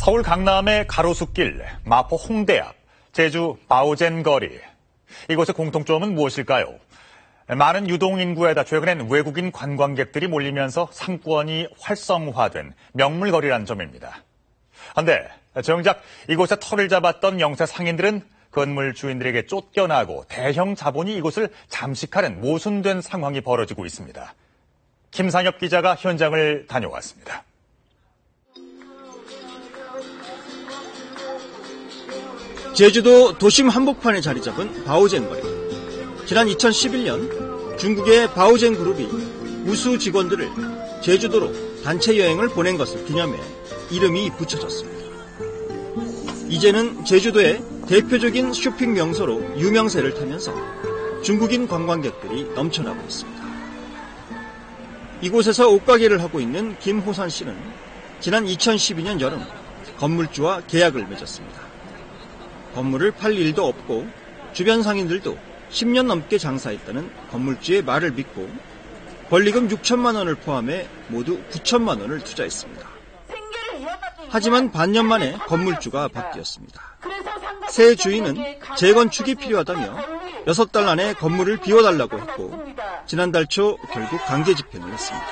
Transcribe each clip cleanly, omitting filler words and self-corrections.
서울 강남의 가로수길, 마포 홍대 앞, 제주 바오젠 거리. 이곳의 공통점은 무엇일까요? 많은 유동인구에다 최근엔 외국인 관광객들이 몰리면서 상권이 활성화된 명물거리라는 점입니다. 그런데 정작 이곳에 터를 잡았던 영세 상인들은 건물 주인들에게 쫓겨나고 대형 자본이 이곳을 잠식하는 모순된 상황이 벌어지고 있습니다. 김상엽 기자가 현장을 다녀왔습니다. 제주도 도심 한복판에 자리 잡은 바오젠 거리. 지난 2011년 중국의 바오젠 그룹이 우수 직원들을 제주도로 단체 여행을 보낸 것을 기념해 이름이 붙여졌습니다. 이제는 제주도의 대표적인 쇼핑 명소로 유명세를 타면서 중국인 관광객들이 넘쳐나고 있습니다. 이곳에서 옷가게를 하고 있는 김호산 씨는 지난 2012년 여름 건물주와 계약을 맺었습니다. 건물을 팔 일도 없고 주변 상인들도 10년 넘게 장사했다는 건물주의 말을 믿고 권리금 6천만 원을 포함해 모두 9천만 원을 투자했습니다. 하지만 반년 만에 건물주가 바뀌었습니다. 새 주인은 재건축이 필요하다며 6달 안에 건물을 비워달라고 했고 지난달 초 결국 강제 집행을 했습니다.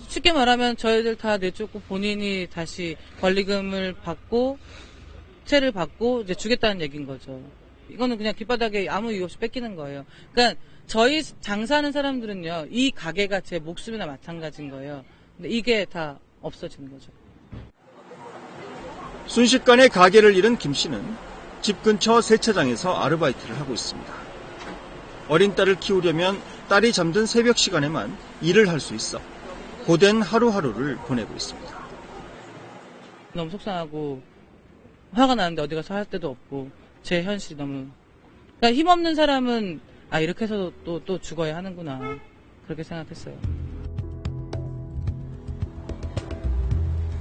쉽게 말하면 저희들 다 내쫓고 본인이 다시 권리금을 받고 채를 받고 이제 주겠다는 얘기인 거죠. 이거는 그냥 길바닥에 아무 이유 없이 뺏기는 거예요. 그러니까 저희 장사하는 사람들은요, 이 가게가 제 목숨이나 마찬가지인 거예요. 근데 이게 다 없어지는 거죠. 순식간에 가게를 잃은 김 씨는 집 근처 세차장에서 아르바이트를 하고 있습니다. 어린 딸을 키우려면 딸이 잠든 새벽 시간에만 일을 할 수 있어 고된 하루하루를 보내고 있습니다. 너무 속상하고 화가 나는데 어디 가서 할 데도 없고 제 현실이 너무, 그러니까 힘없는 사람은 이렇게 해서 또 죽어야 하는구나, 그렇게 생각했어요.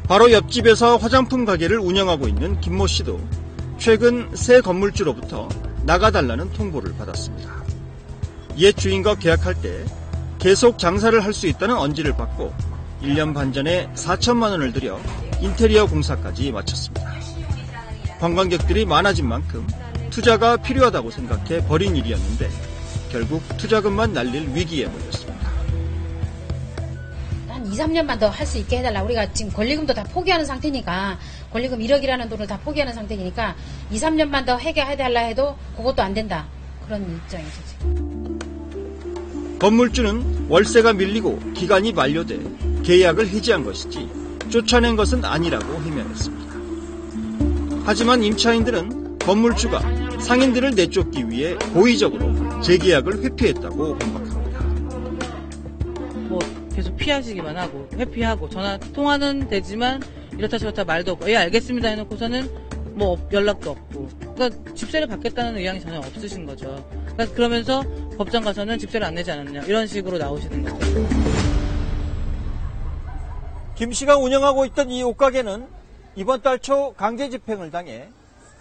바로 옆집에서 화장품 가게를 운영하고 있는 김모 씨도 최근 새 건물주로부터 나가달라는 통보를 받았습니다. 옛 주인과 계약할 때 계속 장사를 할 수 있다는 언지를 받고 1년 반 전에 4천만 원을 들여 인테리어 공사까지 마쳤습니다. 관광객들이 많아진 만큼 투자가 필요하다고 생각해 벌인 일이었는데 결국 투자금만 날릴 위기에 몰렸습니다. 한 2, 3년만 더 할 수 있게 해달라. 우리가 지금 권리금도 다 포기하는 상태니까, 권리금 1억이라는 돈을 다 포기하는 상태니까 2, 3년만 더 해결해달라 해도 그것도 안 된다. 그런 입장이죠, 지금. 건물주는 월세가 밀리고 기간이 만료돼 계약을 해지한 것이지 쫓아낸 것은 아니라고 해명했습니다. 하지만 임차인들은 건물주가 상인들을 내쫓기 위해 고의적으로 재계약을 회피했다고 반박합니다. 계속 피하시기만 하고 회피하고 전화 통화는 되지만 이렇다 저렇다 말도 없고 알겠습니다 해놓고서는 연락도 없고, 그러니까 집세를 받겠다는 의향이 전혀 없으신 거죠. 그러니까 그러면서 법정 가서는 집세를 안 내지 않았냐 이런 식으로 나오시는 거죠. 김 씨가 운영하고 있던 이 옷가게는 이번 달 초 강제 집행을 당해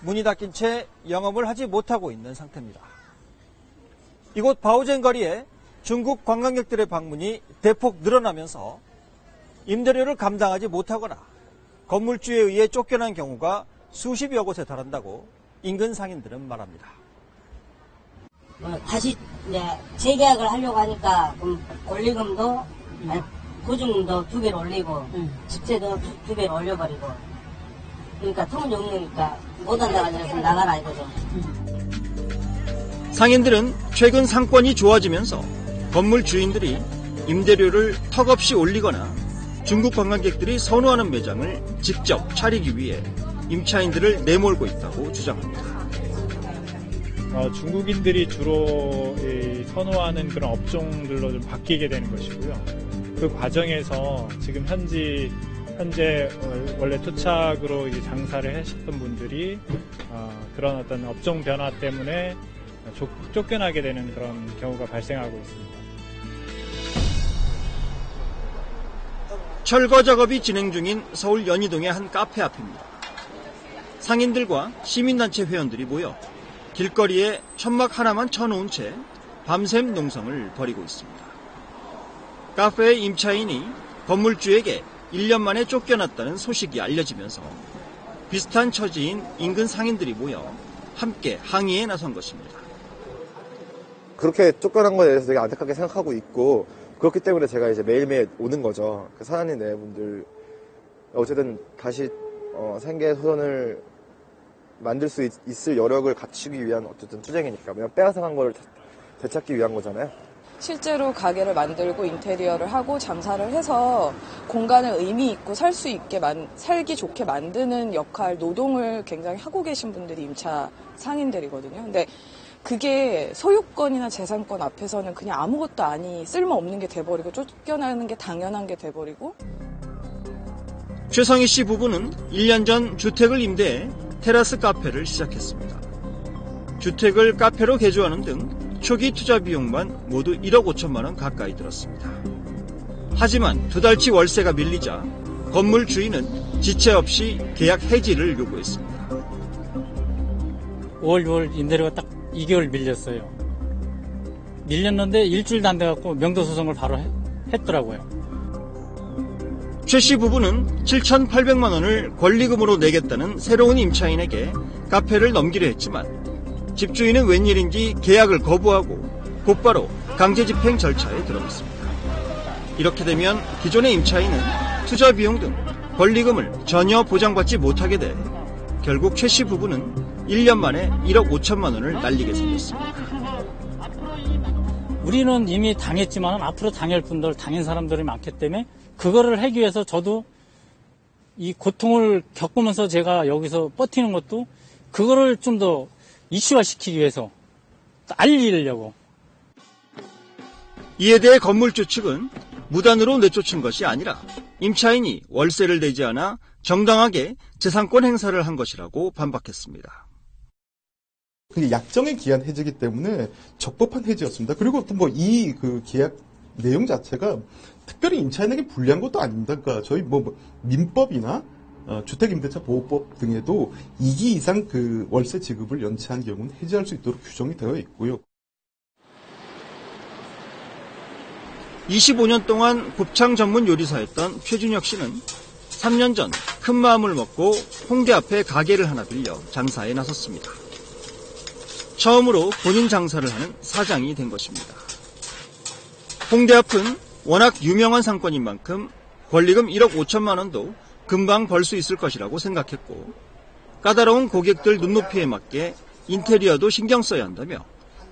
문이 닫힌 채 영업을 하지 못하고 있는 상태입니다. 이곳 바오젠 거리에 중국 관광객들의 방문이 대폭 늘어나면서 임대료를 감당하지 못하거나 건물주에 의해 쫓겨난 경우가 수십여 곳에 달한다고 인근 상인들은 말합니다. 다시 이제 재계약을 하려고 하니까 권리금도 보증금도 2배로 올리고 집세도 2배로 올려버리고, 그러니까 터무니없으니까 못한다고 해서 나가라 이거죠. 상인들은 최근 상권이 좋아지면서 건물 주인들이 임대료를 턱없이 올리거나 중국 관광객들이 선호하는 매장을 직접 차리기 위해 임차인들을 내몰고 있다고 주장합니다. 중국인들이 주로 선호하는 그런 업종들로 좀 바뀌게 되는 것이고요. 그 과정에서 지금 현재 원래 토착으로 장사를 하셨던 분들이 그런 어떤 업종 변화 때문에 쫓겨나게 되는 그런 경우가 발생하고 있습니다. 철거 작업이 진행 중인 서울 연희동의 한 카페 앞입니다. 상인들과 시민단체 회원들이 모여 길거리에 천막 하나만 쳐놓은 채 밤샘 농성을 벌이고 있습니다. 카페의 임차인이 건물주에게 1년 만에 쫓겨났다는 소식이 알려지면서 비슷한 처지인 인근 상인들이 모여 함께 항의에 나선 것입니다. 그렇게 쫓겨난 거에 대해서 되게 안타깝게 생각하고 있고, 그렇기 때문에 제가 이제 매일매일 오는 거죠. 그 사장님 네분들 어쨌든 다시 생계 소선을 만들 수 있을 여력을 갖추기 위한 어쨌든 투쟁이니까 그냥 빼앗아간 거를 되찾기 위한 거잖아요. 실제로 가게를 만들고 인테리어를 하고 장사를 해서 공간을 의미 있고 살 수 있게 살기 좋게 만드는 역할, 노동을 굉장히 하고 계신 분들이 임차 상인들이거든요. 근데 그게 소유권이나 재산권 앞에서는 그냥 아무것도 아니, 쓸모없는 게 돼버리고 쫓겨나는 게 당연한 게 돼버리고. 최성희 씨 부부는 1년 전 주택을 임대해 테라스 카페를 시작했습니다. 주택을 카페로 개조하는 등 초기 투자 비용만 모두 1억 5천만 원 가까이 들었습니다. 하지만 2달치 월세가 밀리자 건물 주인은 지체 없이 계약 해지를 요구했습니다. 5월, 6월 임대료가 딱 2개월 밀렸어요. 밀렸는데 일주일도 안 돼갖고 명도소송을 바로 했더라고요. 최 씨 부부는 7,800만 원을 권리금으로 내겠다는 새로운 임차인에게 카페를 넘기려 했지만 집주인은 웬일인지 계약을 거부하고 곧바로 강제집행 절차에 들어갔습니다. 이렇게 되면 기존의 임차인은 투자 비용 등 권리금을 전혀 보장받지 못하게 돼 결국 최 씨 부부는 1년 만에 1억 5천만 원을 날리게 생겼습니다. 우리는 이미 당했지만 앞으로 당할 분들, 당한 사람들이 많기 때문에 그거를 하기 위해서 저도 이 고통을 겪으면서 제가 여기서 버티는 것도 그거를 좀 더 이슈화시키기 위해서 알리려고. 이에 대해 건물주 측은 무단으로 내쫓은 것이 아니라 임차인이 월세를 내지 않아 정당하게 재산권 행사를 한 것이라고 반박했습니다. 그게 약정의 기한 해지이기 때문에 적법한 해지였습니다. 그리고 또 뭐 이 그 계약 내용 자체가 특별히 임차인에게 불리한 것도 아닙니다. 그러니까 저희 민법이나 주택임대차 보호법 등에도 2기 이상 그 월세 지급을 연체한 경우는 해지할 수 있도록 규정이 되어 있고요. 25년 동안 곱창 전문 요리사였던 최준혁 씨는 3년 전 큰 마음을 먹고 홍대 앞에 가게를 하나 빌려 장사에 나섰습니다. 처음으로 본인 장사를 하는 사장이 된 것입니다. 홍대 앞은 워낙 유명한 상권인 만큼 권리금 1억 5천만 원도 금방 벌 수 있을 것이라고 생각했고 까다로운 고객들 눈높이에 맞게 인테리어도 신경 써야 한다며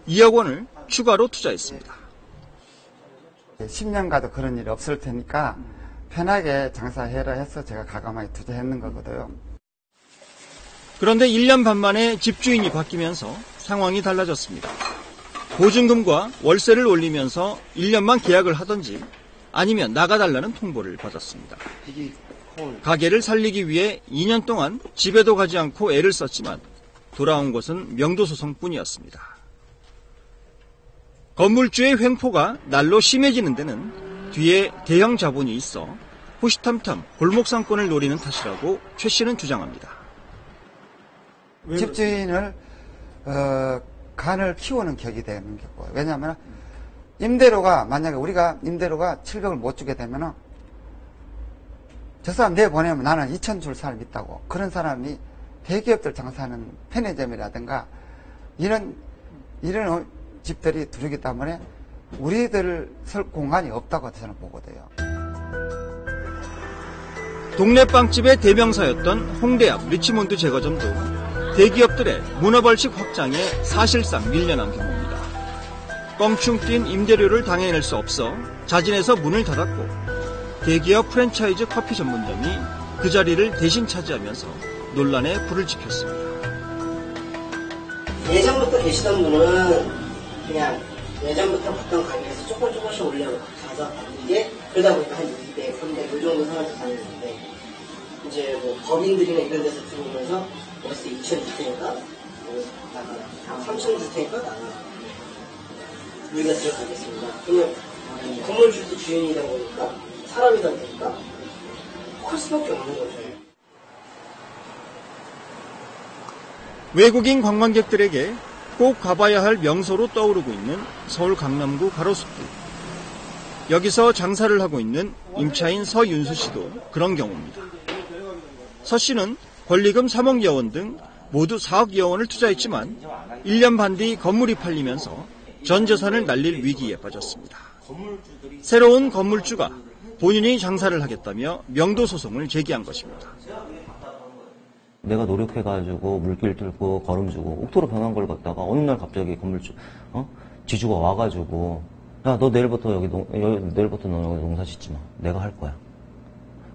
2억 원을 추가로 투자했습니다. 10년 가도 그런 일이 없을 테니까 편하게 장사해라 해서 제가 과감하게 투자했는 거거든요. 그런데 1년 반 만에 집주인이 바뀌면서 상황이 달라졌습니다. 보증금과 월세를 올리면서 1년만 계약을 하든지 아니면 나가달라는 통보를 받았습니다. 가게를 살리기 위해 2년 동안 집에도 가지 않고 애를 썼지만 돌아온 것은 명도소송뿐이었습니다. 건물주의 횡포가 날로 심해지는 데는 뒤에 대형 자본이 있어 호시탐탐 골목상권을 노리는 탓이라고 최 씨는 주장합니다. 집주인을 간을 키우는 격이 되는 거고요. 왜냐하면 임대료가 만약에 우리가 임대료가 700을 못 주게 되면은 저 사람 내보내면 나는 2천 줄 사람 있다고. 그런 사람이 대기업들 장사하는 편의점이라든가 이런 집들이 두르기 때문에 우리들 설 공간이 없다고 저는 보거든요. 동네 빵집의 대명사였던 홍대 앞 리치몬드 제과점도 대기업들의 문어벌식 확장에 사실상 밀려난 경우입니다. 껑충 뛴 임대료를 당해낼 수 없어 자진해서 문을 닫았고 대기업 프랜차이즈 커피 전문점이 그 자리를 대신 차지하면서 논란에 불을 지폈습니다. 예전부터 계시던 분은 그냥 예전부터 봤던 가게에서 조금씩 올려가서 이게 그러다 보니까 한 200, 300 이 정도 상황에서 다녔는데 이제 뭐 법인들이나 이런 데서 들어오면서 월세 2천 주택인가 나가라 3천 주택인가 나가라 우리가 들어가겠습니다. 그러면 건물주도 주인이다 보니까 사람이다 보니까 할 수밖에 없는 거죠. 외국인 관광객들에게 꼭 가봐야 할 명소로 떠오르고 있는 서울 강남구 가로수길. 여기서 장사를 하고 있는 임차인 서윤수 씨도 그런 경우입니다. 서 씨는 권리금 3억여 원 등 모두 4억여 원을 투자했지만 1년 반 뒤 건물이 팔리면서 전 재산을 날릴 위기에 빠졌습니다. 새로운 건물주가 본인이 장사를 하겠다며 명도 소송을 제기한 것입니다. 내가 노력해가지고 물길 뚫고 걸음 주고 옥토로 변한 걸 갖다가 어느 날 갑자기 건물주 지주가 와가지고 야 너 내일부터 내일부터 너 여기 농사 짓지 마. 내가 할 거야.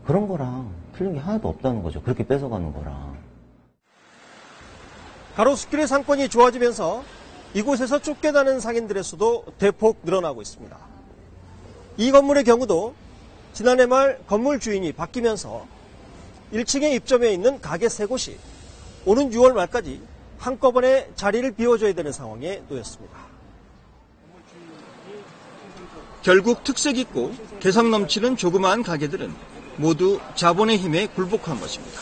그런 거랑 틀린 게 하나도 없다는 거죠. 그렇게 뺏어가는 거랑. 가로수길의 상권이 좋아지면서 이곳에서 쫓겨나는 상인들의 수도 대폭 늘어나고 있습니다. 이 건물의 경우도 지난해 말 건물 주인이 바뀌면서 1층에 입점해 있는 가게 3곳이 오는 6월 말까지 한꺼번에 자리를 비워줘야 되는 상황에 놓였습니다. 결국 특색 있고 개성 넘치는 조그마한 가게들은 모두 자본의 힘에 굴복한 것입니다.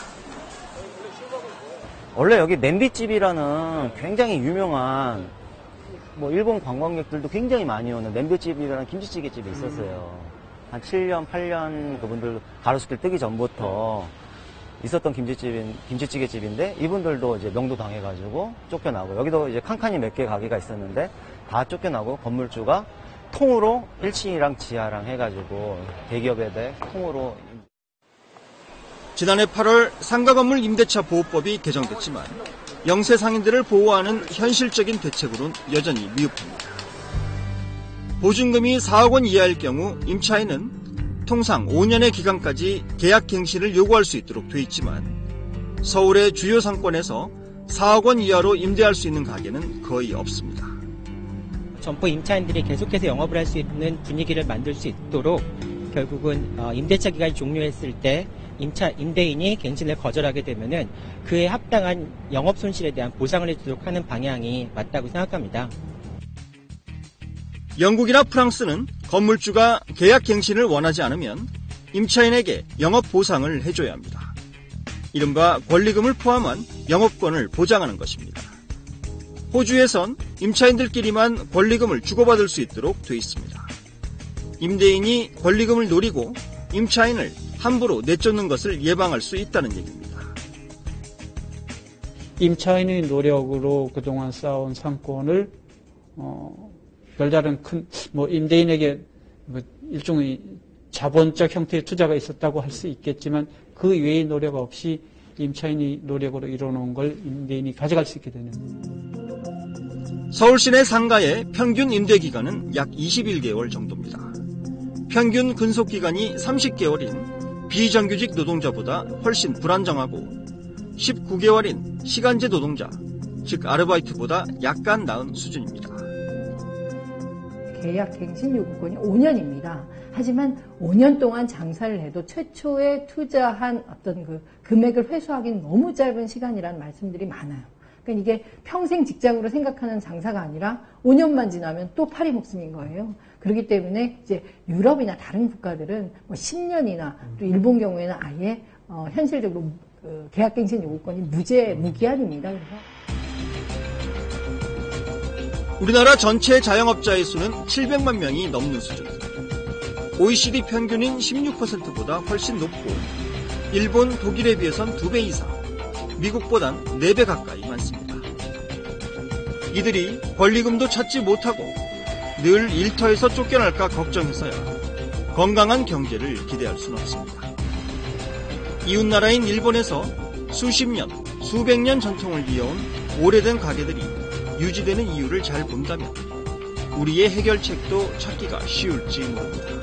원래 여기 냄비집이라는 굉장히 유명한 일본 관광객들도 굉장히 많이 오는 냄비집이라는 김치찌개집이 있었어요. 한 7년, 8년 그분들 가로수길 뜨기 전부터 있었던 김치찌개집인데 이분들도 이제 명도 당해가지고 쫓겨나고 여기도 이제 칸칸이 몇 개 가게가 있었는데 다 쫓겨나고 건물주가 통으로 1층이랑 지하랑 해가지고 대기업에 통으로. 지난해 8월 상가건물 임대차 보호법이 개정됐지만 영세 상인들을 보호하는 현실적인 대책으로는 여전히 미흡합니다. 보증금이 4억 원 이하일 경우 임차인은 통상 5년의 기간까지 계약 갱신을 요구할 수 있도록 돼 있지만 서울의 주요 상권에서 4억 원 이하로 임대할 수 있는 가게는 거의 없습니다. 점포 임차인들이 계속해서 영업을 할 수 있는 분위기를 만들 수 있도록 결국은 임대차 기간이 종료했을 때 임대인이 갱신을 거절하게 되면은 그에 합당한 영업 손실에 대한 보상을 해주도록 하는 방향이 맞다고 생각합니다. 영국이나 프랑스는 건물주가 계약 갱신을 원하지 않으면 임차인에게 영업 보상을 해줘야 합니다. 이른바 권리금을 포함한 영업권을 보장하는 것입니다. 호주에선 임차인들끼리만 권리금을 주고받을 수 있도록 돼 있습니다. 임대인이 권리금을 노리고 임차인을 함부로 내쫓는 것을 예방할 수 있다는 얘기입니다. 임차인의 노력으로 그동안 쌓아온 상권을 별다른 큰 임대인에게 일종의 자본적 형태의 투자가 있었다고 할 수 있겠지만 그 외의 노력 없이 임차인이 노력으로 이뤄놓은 걸 임대인이 가져갈 수 있게 되는. 서울 시내 상가의 평균 임대 기간은 약 21개월 정도입니다. 평균 근속 기간이 30개월인 비정규직 노동자보다 훨씬 불안정하고 19개월인 시간제 노동자, 즉 아르바이트보다 약간 나은 수준입니다. 계약 갱신 요구권이 5년입니다. 하지만 5년 동안 장사를 해도 최초에 투자한 어떤 그 금액을 회수하기는 너무 짧은 시간이라는 말씀들이 많아요. 그러니까 이게 평생 직장으로 생각하는 장사가 아니라 5년만 지나면 또 파리 목숨인 거예요. 그렇기 때문에 이제 유럽이나 다른 국가들은 10년이나 또 일본 경우에는 아예 현실적으로 계약갱신 요구권이 무기한입니다. 그래서 우리나라 전체 자영업자의 수는 700만 명이 넘는 수준. OECD 평균인 16%보다 훨씬 높고 일본, 독일에 비해선 2배 이상, 미국보단 4배 가까이 많습니다. 이들이 권리금도 찾지 못하고 늘 일터에서 쫓겨날까 걱정해서야 건강한 경제를 기대할 수는 없습니다. 이웃나라인 일본에서 수십 년, 수백 년 전통을 이어온 오래된 가게들이 유지되는 이유를 잘 본다면 우리의 해결책도 찾기가 쉬울지 모릅니다.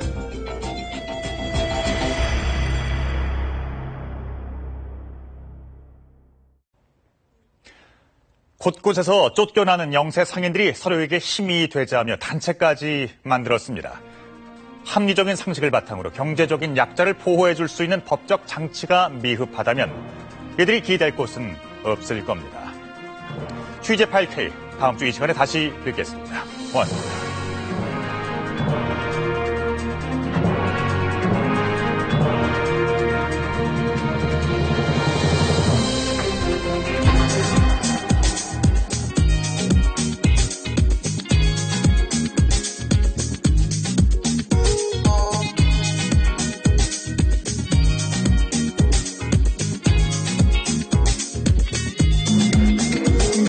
곳곳에서 쫓겨나는 영세 상인들이 서로에게 힘이 되자며 단체까지 만들었습니다. 합리적인 상식을 바탕으로 경제적인 약자를 보호해줄 수 있는 법적 장치가 미흡하다면 이들이 기댈 곳은 없을 겁니다. 취재 8K, 다음 주 이 시간에 다시 뵙겠습니다. 고맙습니다.